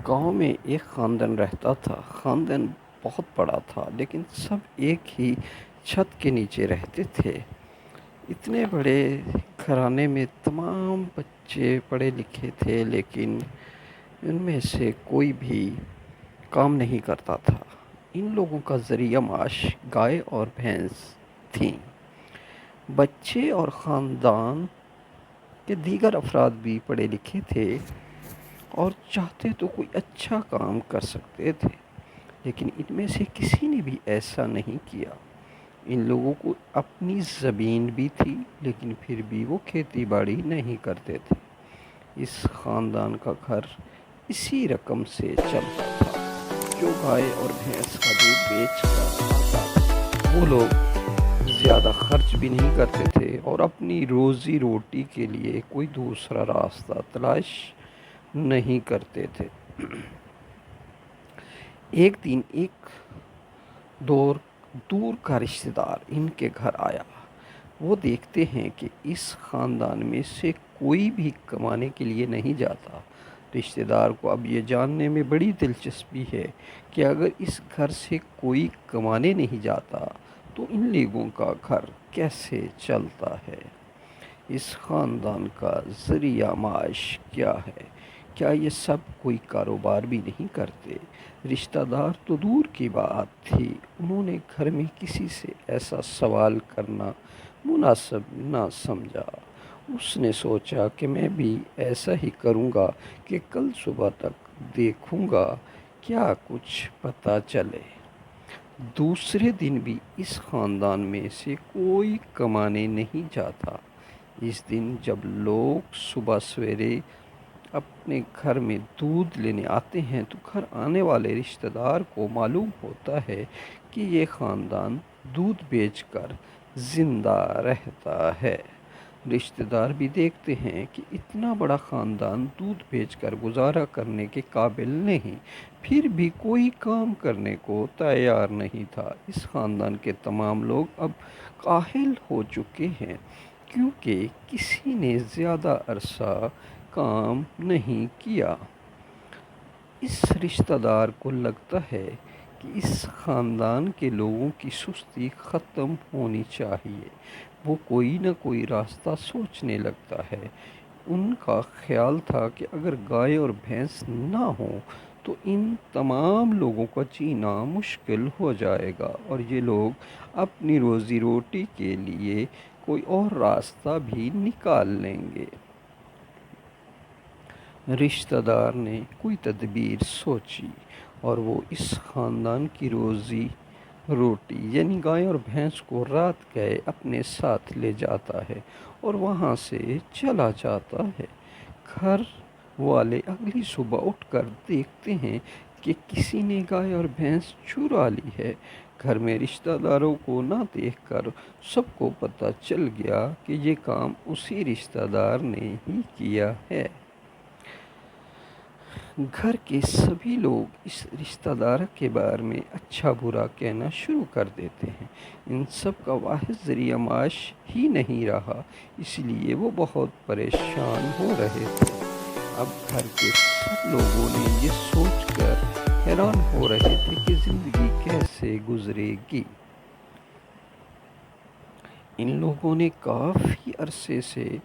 گاؤں میں ایک خاندان رہتا تھا۔ خاندان بہت بڑا تھا لیکن سب ایک ہی چھت کے نیچے رہتے تھے۔ اتنے بڑے گھرانے میں تمام بچے پڑھے لکھے تھے لیکن ان میں سے کوئی بھی کام نہیں کرتا تھا۔ ان لوگوں کا ذریعہ معاش گائے اور بھینس تھیں۔ بچے اور خاندان کے دیگر افراد بھی پڑھے لکھے تھے اور چاہتے تو کوئی اچھا کام کر سکتے تھے، لیکن ان میں سے کسی نے بھی ایسا نہیں کیا۔ ان لوگوں کو اپنی زمین بھی تھی لیکن پھر بھی وہ کھیتی باڑی نہیں کرتے تھے۔ اس خاندان کا گھر اسی رقم سے چلتا تھا جو گائے اور بھینس کا دودھ بیچ کر آتا تھا۔ وہ لوگ زیادہ خرچ بھی نہیں کرتے تھے اور اپنی روزی روٹی کے لیے کوئی دوسرا راستہ تلاش نہیں کرتے تھے۔ ایک دن ایک دور کا رشتہ دار ان کے گھر آیا۔ وہ دیکھتے ہیں کہ اس خاندان میں سے کوئی بھی کمانے کے لیے نہیں جاتا۔ رشتہ دار کو اب یہ جاننے میں بڑی دلچسپی ہے کہ اگر اس گھر سے کوئی کمانے نہیں جاتا تو ان لوگوں کا گھر کیسے چلتا ہے؟ اس خاندان کا ذریعہ معاش کیا ہے؟ کیا یہ سب کوئی کاروبار بھی نہیں کرتے؟ رشتہ دار تو دور کی بات تھی، انہوں نے گھر میں کسی سے ایسا سوال کرنا مناسب نہ سمجھا۔ اس نے سوچا کہ میں بھی ایسا ہی کروں گا کہ کل صبح تک دیکھوں گا کیا کچھ پتہ چلے۔ دوسرے دن بھی اس خاندان میں سے کوئی کمانے نہیں جاتا۔ اس دن جب لوگ صبح سویرے اپنے گھر میں دودھ لینے آتے ہیں تو گھر آنے والے رشتہ دار کو معلوم ہوتا ہے کہ یہ خاندان دودھ بیچ کر زندہ رہتا ہے۔ رشتہ دار بھی دیکھتے ہیں کہ اتنا بڑا خاندان دودھ بیچ کر گزارا کرنے کے قابل نہیں، پھر بھی کوئی کام کرنے کو تیار نہیں تھا۔ اس خاندان کے تمام لوگ اب کاہل ہو چکے ہیں کیونکہ کسی نے زیادہ عرصہ کام نہیں کیا۔ اس رشتہ دار کو لگتا ہے کہ اس خاندان کے لوگوں کی سستی ختم ہونی چاہیے۔ وہ کوئی نہ کوئی راستہ سوچنے لگتا ہے۔ ان کا خیال تھا کہ اگر گائے اور بھینس نہ ہوں تو ان تمام لوگوں کا جینا مشکل ہو جائے گا اور یہ لوگ اپنی روزی روٹی کے لیے کوئی اور راستہ بھی نکال لیں گے۔ رشتہ دار نے کوئی تدبیر سوچی اور وہ اس خاندان کی روزی روٹی یعنی گائے اور بھینس کو رات گئے اپنے ساتھ لے جاتا ہے اور وہاں سے چلا جاتا ہے۔ گھر والے اگلی صبح اٹھ کر دیکھتے ہیں کہ کسی نے گائے اور بھینس چرا لی ہے۔ گھر میں رشتہ داروں کو نہ دیکھ کر سب کو پتہ چل گیا کہ یہ کام اسی رشتہ دار نے ہی کیا ہے۔ گھر کے سبھی لوگ اس رشتہ دار کے بارے میں اچھا برا کہنا شروع کر دیتے ہیں۔ ان سب کا واحد ذریعہ معاش ہی نہیں رہا، اس لیے وہ بہت پریشان ہو رہے تھے۔ اب گھر کے سب لوگوں نے یہ سوچ کر حیران ہو رہے تھے کہ زندگی کیسے گزرے گی۔ ان لوگوں نے کافی عرصے سے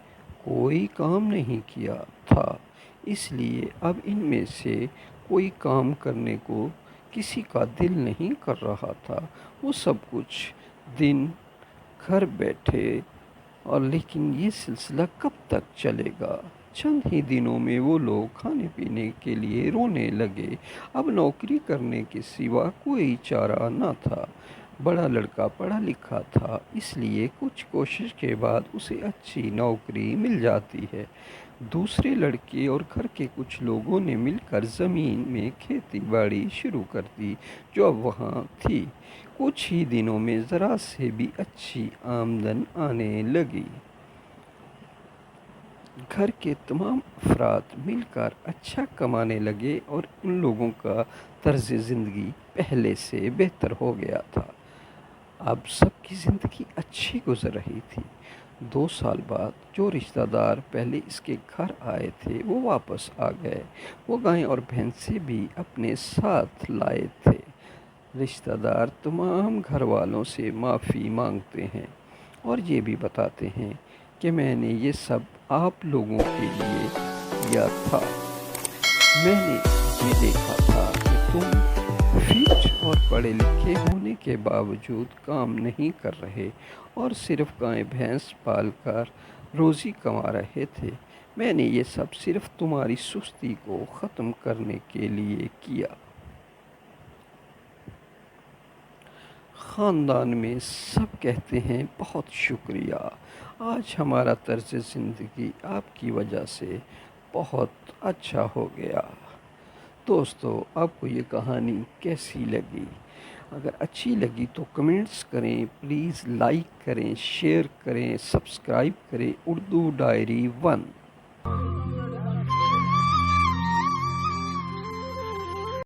کوئی کام نہیں کیا تھا، اس لیے اب ان میں سے کوئی کام کرنے کو کسی کا دل نہیں کر رہا تھا۔ وہ سب کچھ دن گھر بیٹھے اور لیکن یہ سلسلہ کب تک چلے گا؟ چند ہی دنوں میں وہ لوگ کھانے پینے کے لیے رونے لگے۔ اب نوکری کرنے کے سوا کوئی چارہ نہ تھا۔ بڑا لڑکا پڑھا لکھا تھا، اس لیے کچھ کوشش کے بعد اسے اچھی نوکری مل جاتی ہے۔ دوسرے لڑکے اور گھر کے کچھ لوگوں نے مل کر زمین میں کھیتی باڑی شروع کر دی جو اب وہاں تھی۔ کچھ ہی دنوں میں ذرا سے بھی اچھی آمدن آنے لگی۔ گھر کے تمام افراد مل کر اچھا کمانے لگے اور ان لوگوں کا طرز زندگی پہلے سے بہتر ہو گیا تھا۔ اب سب کی زندگی اچھی گزر رہی تھی۔ 2 سال بعد جو رشتہ دار پہلے اس کے گھر آئے تھے وہ واپس آ گئے۔ وہ گائیں اور بھینسیں بھی اپنے ساتھ لائے تھے۔ رشتہ دار تمام گھر والوں سے معافی مانگتے ہیں اور یہ بھی بتاتے ہیں کہ میں نے یہ سب آپ لوگوں کے لیے کیا تھا۔ میں نے یہ دیکھا تھا کہ تم فٹ اور پڑھے لکھے ہونے کے باوجود کام نہیں کر رہے اور صرف گائے بھینس پال کر روزی کما رہے تھے۔ میں نے یہ سب صرف تمہاری سستی کو ختم کرنے کے لیے کیا۔ خاندان میں سب کہتے ہیں بہت شکریہ، آج ہمارا طرز زندگی آپ کی وجہ سے بہت اچھا ہو گیا۔ دوستو، آپ کو یہ کہانی کیسی لگی؟ اگر اچھی لگی تو کمنٹس کریں، پلیز لائک کریں، شیئر کریں، سبسکرائب کریں اردو ڈائری 1۔